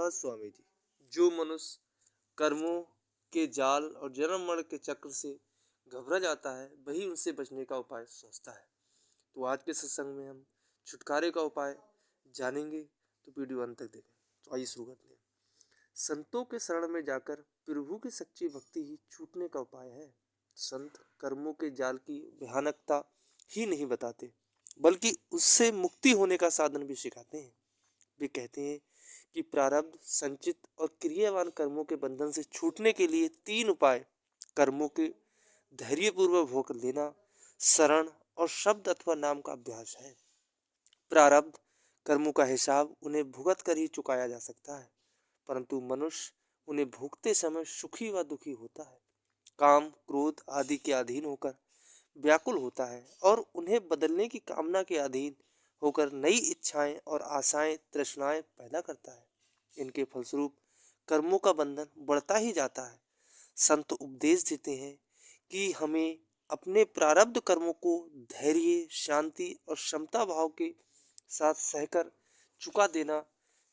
स्वामी जी, जो मनुष्य कर्मों के जाल और जन्म मरण के चक्र से घबरा जाता है, वही उनसे बचने का उपाय सोचता है। तो आज के सत्संग में हम छुटकारे का उपाय जानेंगे, तो वीडियो अंत तक देखें। तो आइए शुरू करते हैं। संतों के शरण में जाकर प्रभु की सच्ची भक्ति ही छूटने का उपाय है। संत कर्मों के जाल की भयानकता ही नहीं बताते, बल्कि उससे मुक्ति होने का साधन भी सिखाते हैं। वे कहते हैं कि प्रारब्ध, संचित और क्रियावान कर्मों के बंधन से छूटने के लिए 3 उपाय कर्मों के धैर्यपूर्वक भोग लेना, शरण और शब्द अथवा नाम का अभ्यास है। प्रारब्ध कर्मों का हिसाब उन्हें भुगत कर ही चुकाया जा सकता है, परंतु मनुष्य उन्हें भोगते समय सुखी व दुखी होता है। काम, क्रोध आदि के अधीन होकर व्याकुल होता है और उन्हें बदलने की कामना के अधीन होकर नई इच्छाएं और आशाएं, तृष्णाएं पैदा करता है। इनके फलस्वरूप कर्मों का बंधन बढ़ता ही जाता है। संत उपदेश देते हैं कि हमें अपने प्रारब्ध कर्मों को धैर्य, शांति और क्षमता भाव के साथ सहकर चुका देना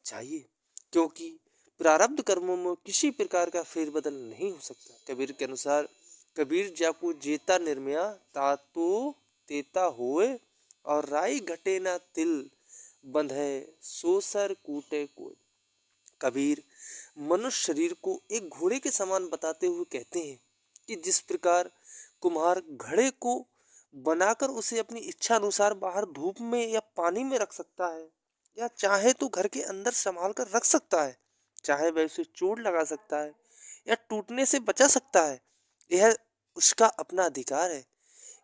चाहिए, क्योंकि प्रारब्ध कर्मों में किसी प्रकार का फेरबदल नहीं हो सकता। कबीर के अनुसार, कबीर जाको जेता निर्मया तातो तेता होए, और राई घटे ना तिल बंधे सो सर कूटे कोई। कबीर मनुष्य शरीर को एक घोड़े के समान बताते हुए कहते हैं कि जिस प्रकार कुम्हार घड़े को बनाकर उसे अपनी इच्छा अनुसार बाहर धूप में या पानी में रख सकता है, या चाहे तो घर के अंदर संभाल कर रख सकता है, चाहे वह उसे चोट लगा सकता है या टूटने से बचा सकता है, यह उसका अपना अधिकार है।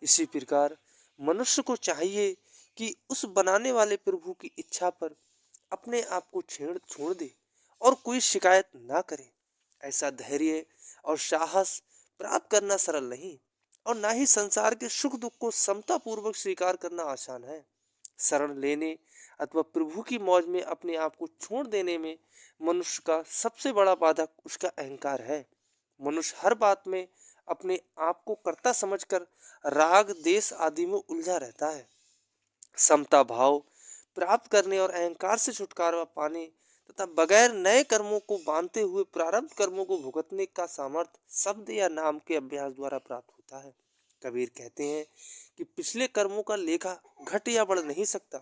इसी प्रकार मनुष्य को चाहिए कि उस बनाने वाले प्रभु की इच्छा पर अपने आप को छेड़ छोड़ दे और कोई शिकायत ना करे। ऐसा धैर्य और साहस प्राप्त करना सरल नहीं, और ना ही संसार के सुख दुख को समता पूर्वक स्वीकार करना आसान है। शरण लेने अथवा प्रभु की मौज में अपने आप को छोड़ देने में मनुष्य का सबसे बड़ा बाधक उसका अहंकार है। मनुष्य हर बात में अपने आप को कर्ता समझकर राग, देश आदि में उलझा रहता है। समता भाव प्राप्त करने और अहंकार से छुटकारा पाने तथा बगैर नए कर्मों को बांधते हुए प्रारब्ध कर्मों को भुगतने का सामर्थ्य शब्द या नाम के अभ्यास द्वारा प्राप्त होता है। कबीर कहते हैं कि पिछले कर्मों का लेखा घट या बढ़ नहीं सकता।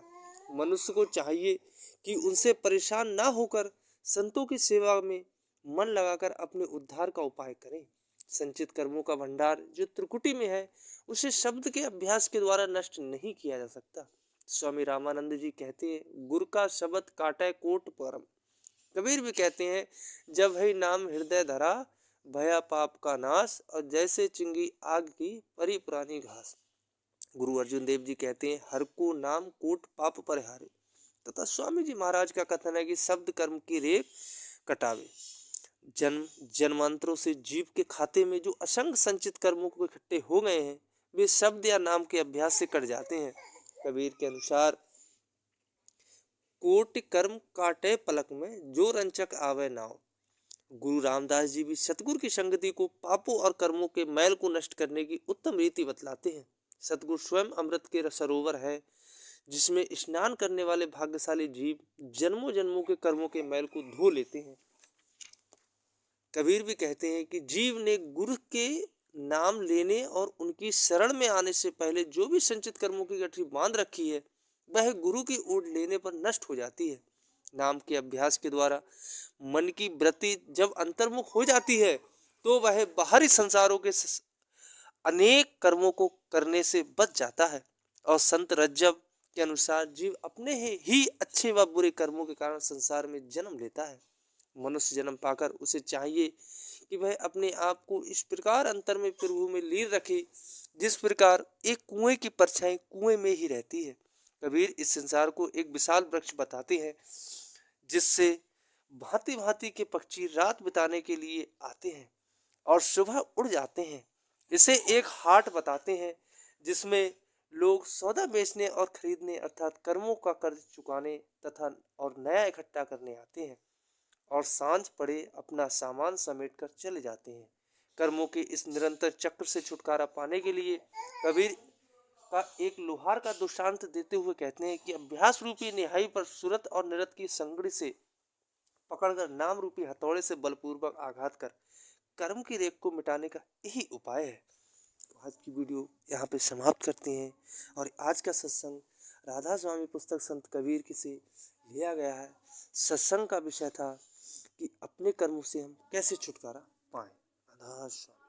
मनुष्य को चाहिए कि उनसे परेशान ना होकर संतों की सेवा में मन लगाकर अपने उद्धार का उपाय करें। संचित कर्मों का भंडार जो त्रिकुटी में है, उसे शब्द के अभ्यास के द्वारा नष्ट नहीं किया जा सकता। स्वामी रामानंद जी कहते हैं, गुर का शब्द काटे कोट परम। कबीर भी कहते हैं, जब है नाम हृदय धरा भया पाप का नाश, और जैसे चिंगी आग की परी पुरानी घास। गुरु अर्जुन देव जी कहते हैं, हर को नाम कोट पाप परिहारे। तथा स्वामी जी महाराज का कथन है कि शब्द कर्म की रेख कटावे। जन्म जन्मांतरों से जीव के खाते में जो असंख्य संचित कर्मों को इकट्ठे हो गए हैं, वे शब्द या नाम के अभ्यास से कट जाते हैं। कबीर के अनुसार, कोटि कर्म काटे पलक में, जो रंचक आवे नाव। गुरु रामदास जी भी सतगुरु की संगति को पापों और कर्मों के मैल को नष्ट करने की उत्तम रीति बतलाते हैं। सतगुरु स्वयं अमृत के सरोवर है, जिसमें स्नान करने वाले भाग्यशाली जीव जन्मों जन्मों के कर्मों के मैल को धो लेते हैं। कबीर भी कहते हैं कि जीव ने गुरु के नाम लेने और उनकी शरण में आने से पहले जो भी संचित कर्मों की गठरी बांध रखी है, वह गुरु की ओर लेने पर नष्ट हो जाती है। नाम के अभ्यास के द्वारा मन की वृत्ति जब अंतर्मुख हो जाती है, तो वह बाहरी संसारों के अनेक कर्मों को करने से बच जाता है। और संत रज्जब के अनुसार जीव अपने ही अच्छे व बुरे कर्मों के कारण संसार में जन्म लेता है। मनुष्य जन्म पाकर उसे चाहिए कि वह अपने आप को इस प्रकार अंतर में प्रभु में लीन रखे, जिस प्रकार एक कुएं की परछाई कुएं में ही रहती है। कबीर इस संसार को एक विशाल वृक्ष बताते हैं, जिससे भांति भांति के पक्षी रात बिताने के लिए आते हैं और सुबह उड़ जाते हैं। इसे एक हाट बताते हैं, जिसमें लोग सौदा बेचने और खरीदने अर्थात कर्मों का कर्ज चुकाने तथा और नया इकट्ठा करने आते हैं, और सांझ पड़े अपना सामान समेट कर चले जाते हैं। कर्मों के इस निरंतर चक्र से छुटकारा पाने के लिए कबीर का एक लोहार का दृष्टांत देते हुए कहते हैं कि अभ्यास रूपी निहाई पर सूरत और निरत की संगड़ी से पकड़कर नाम रूपी हथौड़े से बलपूर्वक आघात कर कर्म की रेख को मिटाने का यही उपाय है। तो आज की वीडियो यहाँ पे समाप्त करते हैं और आज का सत्संग राधा स्वामी पुस्तक संत कबीर की से लिया गया है। सत्संग का विषय था कि अपने कर्मों से हम कैसे छुटकारा पाएं। राधा स्वामी।